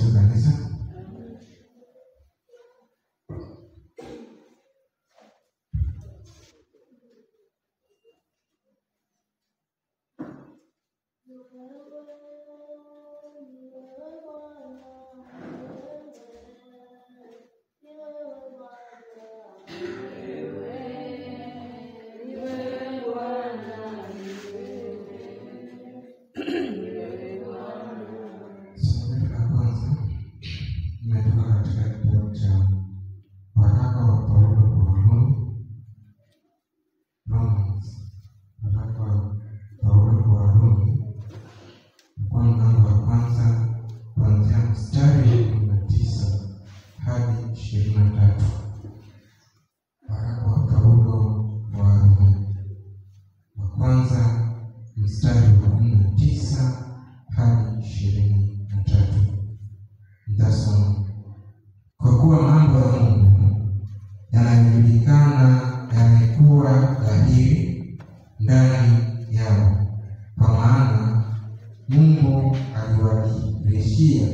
Yesu kanisa. Kwa kuwa mambo ya Mungu yanajulikana, yamekuwa dhahiri ndani yao, kwa maana Mungu aliwadhihirishia,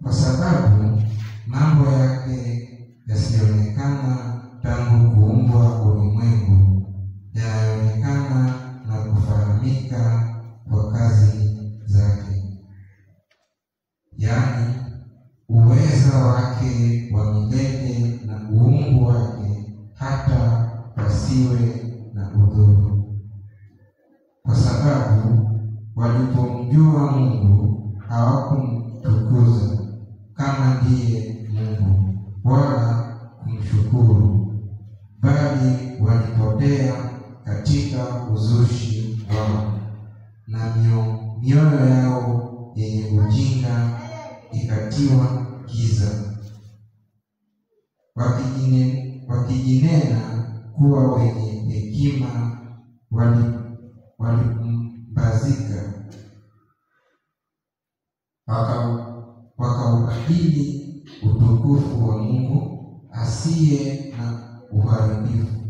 kwa sababu mambo yake yasiyoonekana tangu kuumbwa ulimwengu yanaonekana na kufahamika kwa kazi zake, yaani uweza wake wa milele na uungu wake, hata wasiwe na udhuru. Kwa sababu walipomjua Mungu hawakumtukuza kama ndiye Mungu wala kumshukuru, bali walipotea katika uzushi wao, na mioyo yao yenye ujinga ikatiwa giza, wakijinena kuwa wenye hekima, walipumbazika, wakaubadili utukufu wa Mungu asiye na uharibifu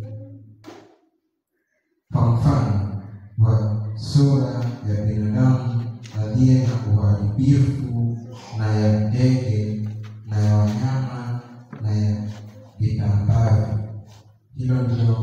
kwa mfano wa sura ya binadamu aliye na uharibifu, na ya ndege, na ya wanyama, na ya vitambaa. Hilo ndilo